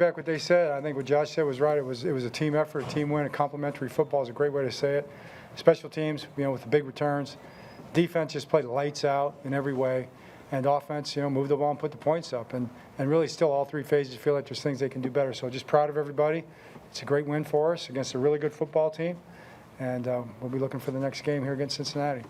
Back what they said, I think what Josh said was right. It was a team effort, a team win, a complementary football is a great way to say it. Special teams, with the big returns. Defense just played lights out in every way. And offense, moved the ball and put the points up. And really still all three phases feel like there's things they can do better. So just proud of everybody. It's a great win for us against a really good football team. And we'll be looking for the next game here against Cincinnati.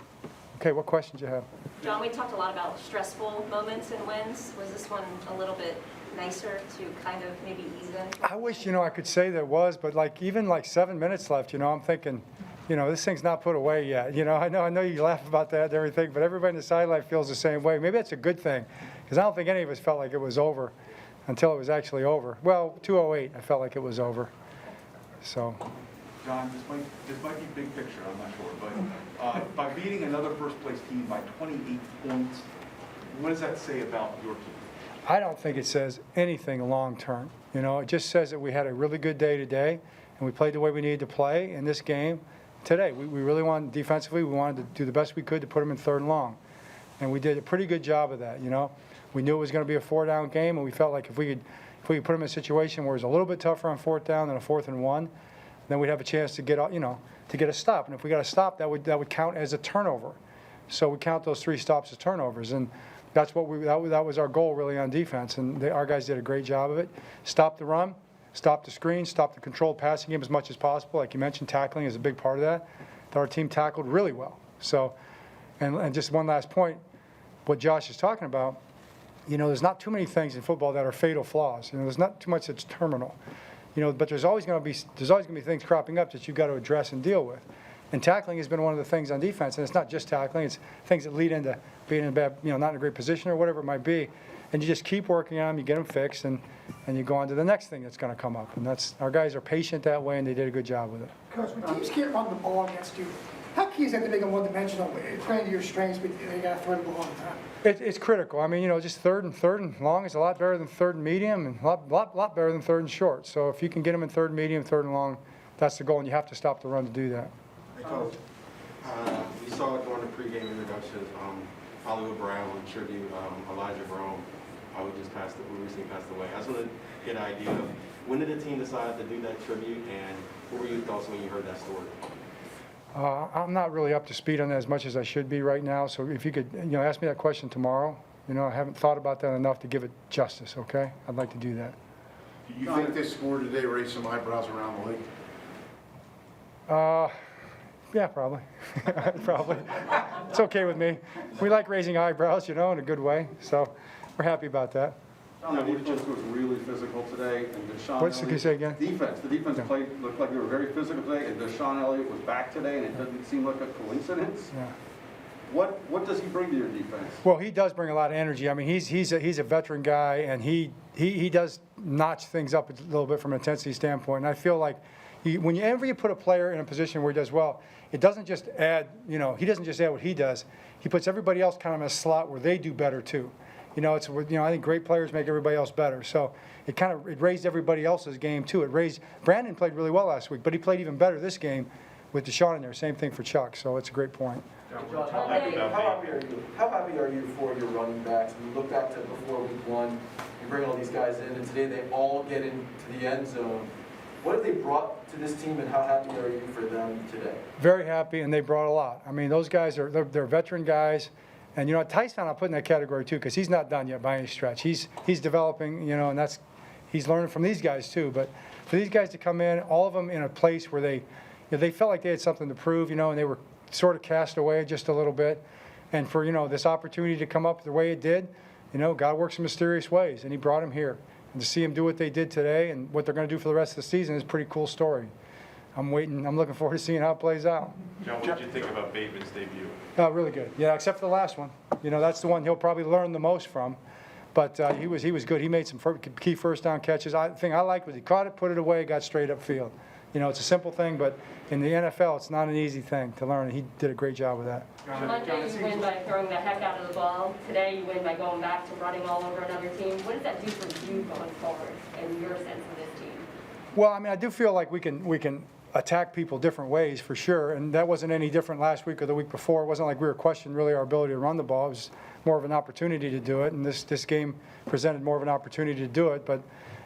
Okay, what questions you have? John, we talked a lot about stressful moments and wins. Was this one a little bit nicer to kind of maybe ease in? I wish, I could say there was, but even 7 minutes left, I'm thinking, this thing's not put away yet. I know you laugh about that and everything, but everybody in the sideline feels the same way. Maybe that's a good thing, because I don't think any of us felt like it was over until it was actually over. Well, 2:08, I felt like it was over. So. John, this might be big picture, I'm not sure, but by beating another first-place team by 28 points, what does that say about your team? I don't think it says anything long-term. It just says that we had a really good day today, and we played the way we needed to play in this game today. We really wanted, defensively, we wanted to do the best we could to put them in 3rd and long. And we did a pretty good job of that, We knew it was going to be a 4-down game, and we felt like if we could put them in a situation where it was a little bit tougher on 4th down than a 4th and 1, then we'd have a chance to get a stop. And if we got a stop, that would count as a turnover. So we count those 3 stops as turnovers, and that's what that was our goal really on defense. And our guys did a great job of it. Stop the run, stop the screen, stop the controlled passing game as much as possible. Like you mentioned, tackling is a big part of that. Our team tackled really well. So, and just one last point, what Josh is talking about. There's not too many things in football that are fatal flaws. There's not too much that's terminal. But there's always going to be things cropping up that you've got to address and deal with. And tackling has been one of the things on defense, and it's not just tackling; it's things that lead into being in a bad, not in a great position or whatever it might be. And you just keep working on them, you get them fixed, and you go on to the next thing that's going to come up. And that's our guys are patient that way, and they did a good job with it. Coach, when teams can't run the ball against you, how key is that to make them one-dimensional, playing to your strengths, but they got to throw the ball all the time? It's critical. Just third and long is a lot better than 3rd and medium, and a lot better than 3rd and short. So if you can get them in 3rd and medium, 3rd and long, that's the goal, and you have to stop the run to do that. Hey, Coach, we saw during the pregame introduction, Hollywood Brown tribute, Elijah Brown, who recently passed away. I just want to get an idea of when did the team decide to do that tribute, and what were your thoughts when you heard that story? I'm not really up to speed on that as much as I should be right now. So if you could, ask me that question tomorrow. I haven't thought about that enough to give it justice. Okay, I'd like to do that. Do you think this score today raised some eyebrows around the league? Yeah, probably. Probably. It's okay with me. We like raising eyebrows, in a good way. So we're happy about that. The defense was really physical today, and Deshaun What's the say again? The defense looked like they were very physical today, and Deshaun Elliott was back today, and it doesn't seem like a coincidence. Yeah. What does he bring to your defense? Well, he does bring a lot of energy. He's a veteran guy, and he does notch things up a little bit from an intensity standpoint. And I feel like whenever you put a player in a position where he does well, it doesn't just add. He doesn't just add what he does. He puts everybody else kind of in a slot where they do better too. I think great players make everybody else better. So it raised everybody else's game too. Brandon played really well last week, but he played even better this game with Deshaun in there. Same thing for Chuck. So it's a great point. John, how happy are you for your running backs? When you look back to before week 1, you bring all these guys in, and today they all get into the end zone. What have they brought to this team, and how happy are you for them today? Very happy, and they brought a lot. Those guys they're veteran guys. And Tyson I'll put in that category too, because he's not done yet by any stretch. He's developing, and he's learning from these guys too. But for these guys to come in, all of them in a place where they felt like they had something to prove, and they were sort of cast away just a little bit. And for this opportunity to come up the way it did, God works in mysterious ways, and He brought them here. And to see them do what they did today and what they're going to do for the rest of the season is a pretty cool story. I'm looking forward to seeing how it plays out. John, what did you think about Bateman's debut? Really good. Yeah, except for the last one. That's the one he'll probably learn the most from. But he was good. He made some key first down catches. The thing I liked was he caught it, put it away, got straight up field. It's a simple thing, but in the NFL, it's not an easy thing to learn. He did a great job with that. Monday you win by throwing the heck out of the ball. Today you win by going back to running all over another team. What does that do for you going forward and your sense of this team? Well, I do feel like we can attack people different ways for sure, and that wasn't any different last week or the week before. It wasn't like we were questioning really our ability to run the ball. It was more of an opportunity to do it, and this game presented more of an opportunity to do it. But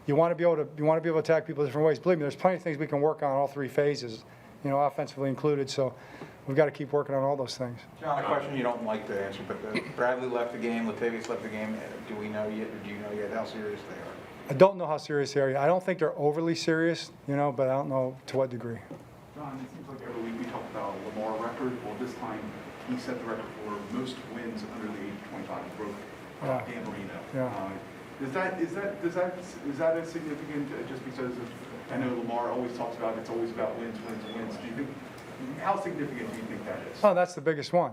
you want to be able to attack people different ways. Believe me, there's plenty of things we can work on all three phases, offensively included. So we've got to keep working on all those things. John, a question you don't like to answer, but Bradley left the game, Latavius left the game. Do we know yet, or do you know yet how serious they are? I don't know how serious they are. I don't think they're overly serious, but I don't know to what degree. John, it seems like every week we talk about a Lamar record. Well, this time he set the record for most wins under the age of 25. Broke Dan Marino. Yeah. Is that a significant? Just because I know Lamar always talks about it's always about wins. Do you think how significant do you think that is? Oh, that's the biggest one.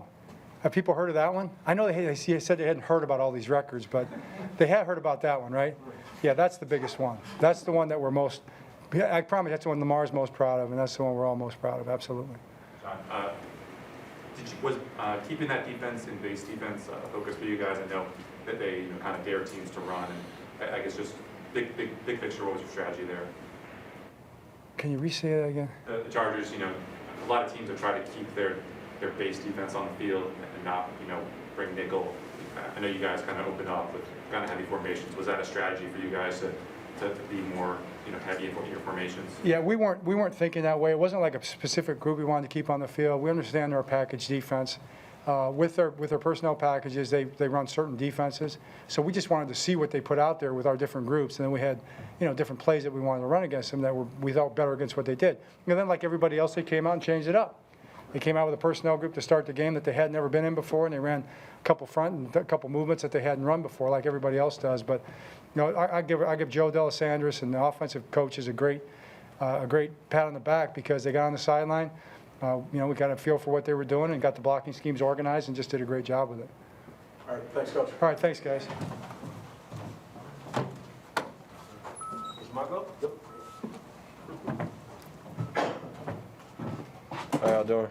Have people heard of that one? I know they said they hadn't heard about all these records, but they have heard about that one, right? Yeah, that's the biggest one. That's the one that we're most. I promise that's the one Lamar's most proud of, and that's the one we're all most proud of. Absolutely. John, was keeping that defense in base defense a focus for you guys? I know that they kind of dare teams to run, and I guess just big picture, what was your strategy there? Can you re-say that again? The Chargers, a lot of teams have tried to keep their base defense on the field and not, bring nickel. I know you guys kind of opened up with kind of heavy formations. Was that a strategy for you guys to be more, heavy in your formations? Yeah, we weren't thinking that way. It wasn't like a specific group we wanted to keep on the field. We understand their package defense. With their personnel packages, they run certain defenses. So we just wanted to see what they put out there with our different groups, and then we had, different plays that we wanted to run against them that we thought better against what they did. And then, like everybody else, they came out and changed it up. They came out with a personnel group to start the game that they had never been in before, and they ran a couple front and a couple movements that they hadn't run before, like everybody else does. But I give Joe Delisandris and the offensive coaches a great pat on the back because they got on the sideline. We got a feel for what they were doing and got the blocking schemes organized and just did a great job with it. All right, thanks, Coach. All right, thanks, guys. Is Marco? Yep. How y'all doing?